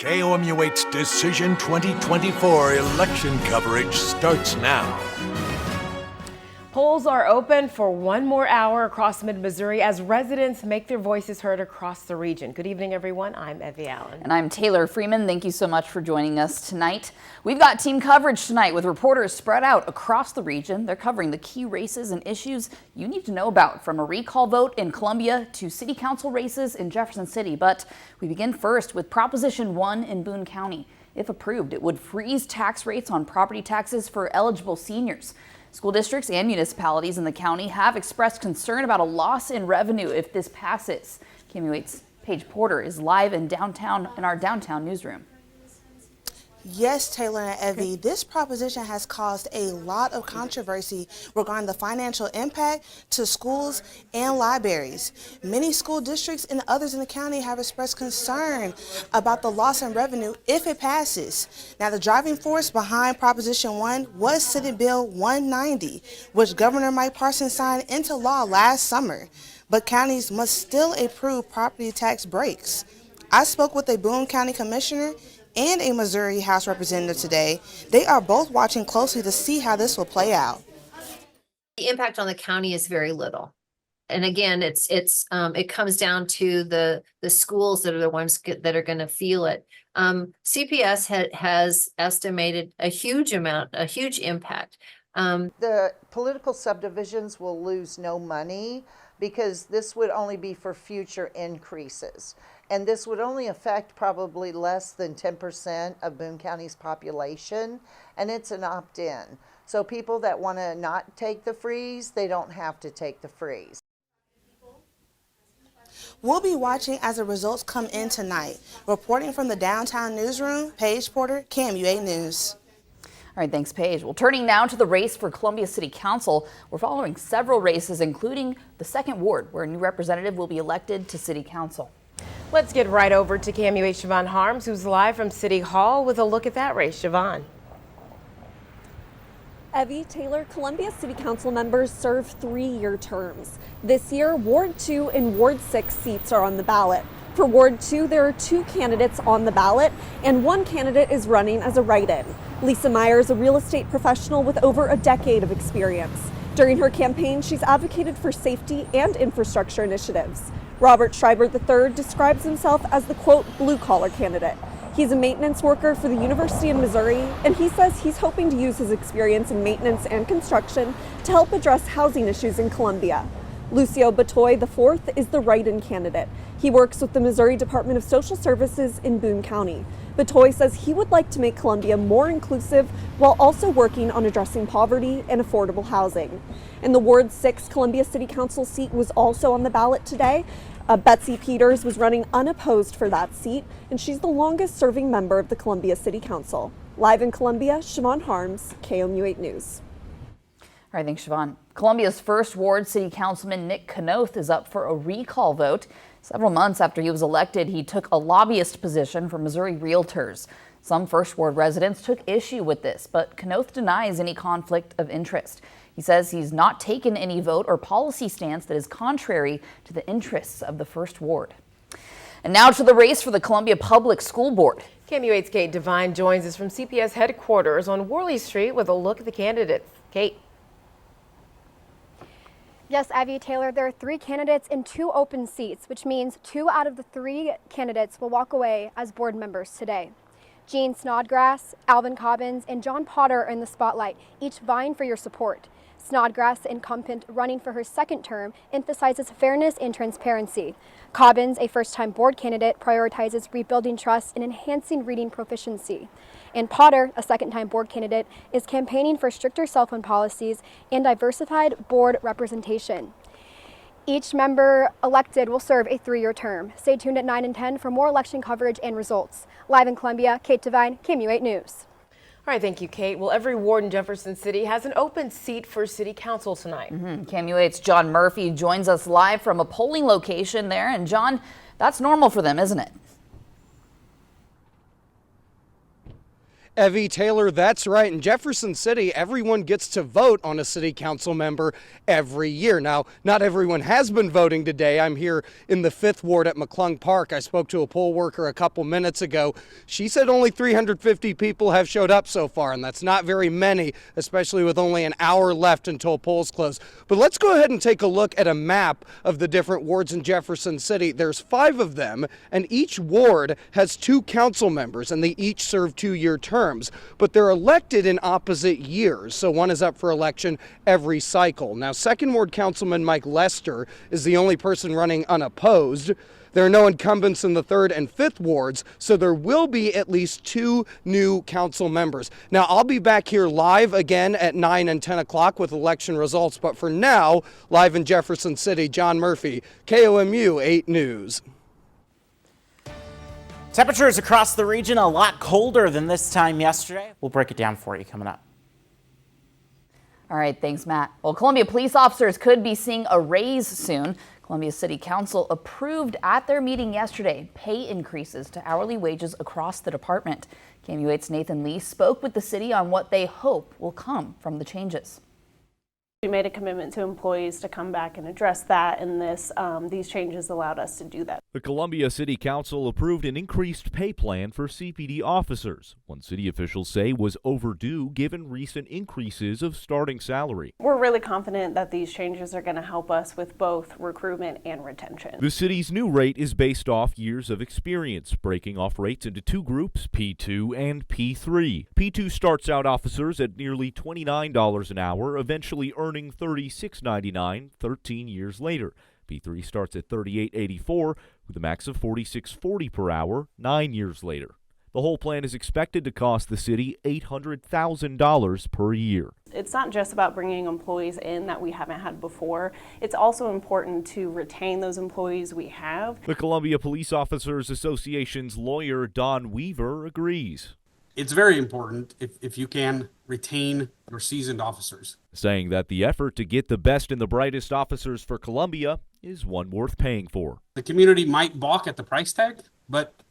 KOMU8's Decision 2024 election coverage starts now. Polls are open for one more hour across mid-Missouri as residents make their voices heard across the region. Good evening, everyone. I'm Evie Allen. And I'm Taylor Freeman. Thank you so much for joining us tonight. We've got team coverage tonight with reporters spread out across the region. They're covering the key races and issues you need to know about, from a recall vote in Columbia to city council races in Jefferson City. But we begin first with Proposition 1 in Boone County. If approved, it would freeze tax rates on property taxes for eligible seniors. School districts and municipalities in the county have expressed concern about a loss in revenue if this passes. KOMU8's Paige Porter is live in our downtown newsroom. Yes, Taylor and Evie, this proposition has caused a lot of controversy regarding the financial impact to schools and libraries. Many school districts and others in the county have expressed concern about the loss in revenue if it passes. Now, the driving force behind Proposition 1 was Senate Bill 190, which Governor Mike Parson signed into law last summer. But counties must still approve property tax breaks. I spoke with a Boone County commissioner and a Missouri House representative today. They are both watching closely to see how this will play out. The impact on the county is very little. And again, it comes down to the schools that are the ones that are going to feel it. CPS has estimated a huge impact. The political subdivisions will lose no money because this would only be for future increases. And this would only affect probably less than 10% of Boone County's population, and it's an opt-in. So people that want to not take the freeze, they don't have to take the freeze. We'll be watching as the results come in tonight. Reporting from the downtown newsroom, Paige Porter, KOMU8 News. All right, thanks, Paige. Well, turning now to the race for Columbia City Council, we're following several races, including the 2nd Ward, where a new representative will be elected to City Council. Let's get right over to KOMU8 Siobhan Harms, who's live from City Hall with a look at that race. Siobhan. Evie, Taylor, Columbia City Council members serve 3-year terms. This year, Ward 2 and Ward 6 seats are on the ballot. For Ward 2, there are 2 candidates on the ballot, and 1 candidate is running as a write-in. Lisa Meyer is a real estate professional with over a decade of experience. During her campaign, she's advocated for safety and infrastructure initiatives. Robert Schreiber III describes himself as the, quote, blue-collar candidate. He's a maintenance worker for the University of Missouri, and he says he's hoping to use his experience in maintenance and construction to help address housing issues in Columbia. Lucio Batoy IV is the write-in candidate. He works with the Missouri Department of Social Services in Boone County. Batoy says he would like to make Columbia more inclusive while also working on addressing poverty and affordable housing. And the Ward 6 Columbia City Council seat was also on the ballot today. Betsy Peters was running unopposed for that seat, and she's the longest serving member of the Columbia City Council. Live in Columbia, Siobhan Harms, KOMU8 News. All right, thanks, Siobhan. Columbia's 1st Ward City Councilman Nick Knoth is up for a recall vote. Several months after he was elected, he took a lobbyist position for Missouri Realtors. Some 1st Ward residents took issue with this, but Knoth denies any conflict of interest. He says he's not taken any vote or policy stance that is contrary to the interests of the 1st Ward. And now to the race for the Columbia Public School Board. KOMU8's Kate Devine joins us from CPS headquarters on Worley Street with a look at the candidates. Kate. Yes, Evie, Taylor, there are 3 candidates and 2 open seats, which means 2 out of the 3 candidates will walk away as board members today. Gene Snodgrass, Alvin Cobbins, and John Potter are in the spotlight, each vying for your support. Snodgrass, incumbent running for her 2nd term, emphasizes fairness and transparency. Cobbins, a first-time board candidate, prioritizes rebuilding trust and enhancing reading proficiency. And Potter, a 2nd-time board candidate, is campaigning for stricter cell phone policies and diversified board representation. Each member elected will serve a 3-year term. Stay tuned at 9 and 10 for more election coverage and results. Live in Columbia, Kate Devine, KOMU8 News. All right, thank you, Kate. Well, every ward in Jefferson City has an open seat for City Council tonight. KOMU8's John Murphy joins us live from a polling location there. And John, that's normal for them, isn't it? Evie, Taylor, that's right. In Jefferson City, everyone gets to vote on a city council member every year. Now, not everyone has been voting today. I'm here in the 5th Ward at McClung Park. I spoke to a poll worker a couple minutes ago. She said only 350 people have showed up so far, and that's not very many, especially with only an hour left until polls close. But let's go ahead and take a look at a map of the different wards in Jefferson City. There's 5 of them, and each ward has 2 council members, and they each serve 2-year terms. But they're elected in opposite years, so one is up for election every cycle. Now, 2nd Ward Councilman Mike Lester is the only person running unopposed. There are no incumbents in the 3rd and 5th wards, so there will be at least 2 new council members. Now, I'll be back here live again at 9 and 10 o'clock with election results, but for now, live in Jefferson City, John Murphy, KOMU 8 News. Temperatures across the region a lot colder than this time yesterday. We'll break it down for you coming up. All right, thanks, Matt. Well, Columbia police officers could be seeing a raise soon. Columbia City Council approved at their meeting yesterday pay increases to hourly wages across the department. KMU 8's Nathan Lee spoke with the city on what they hope will come from the changes. We made a commitment to employees to come back and address that, and these changes allowed us to do that. The Columbia City Council approved an increased pay plan for CPD officers, one city officials say was overdue given recent increases of starting salary. We're really confident that these changes are going to help us with both recruitment and retention. The city's new rate is based off years of experience, breaking off rates into 2 groups, P2 and P3. P2 starts out officers at nearly $29 an hour, eventually earning $36.99 13 years later. P3 starts at $38.84 with a max of $46.40 per hour 9 years later. The whole plan is expected to cost the city $800,000 per year. It's not just about bringing employees in that we haven't had before. It's also important to retain those employees we have. The Columbia Police Officers Association's lawyer Don Weaver agrees. It's very important if you can retain your seasoned officers. Saying that the effort to get the best and the brightest officers for Columbia is one worth paying for. The community might balk at the price tag, but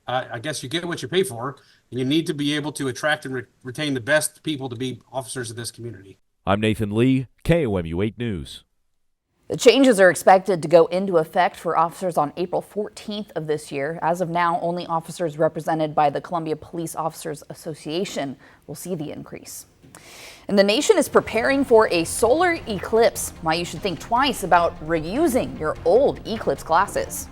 I guess you get what you pay for, and you need to be able to attract and retain the best people to be officers of this community. I'm Nathan Lee, KOMU 8 News. The changes are expected to go into effect for officers on April 14th of this year. As of now, only officers represented by the Columbia Police Officers Association will see the increase. And the nation is preparing for a solar eclipse. Why you should think twice about reusing your old eclipse glasses.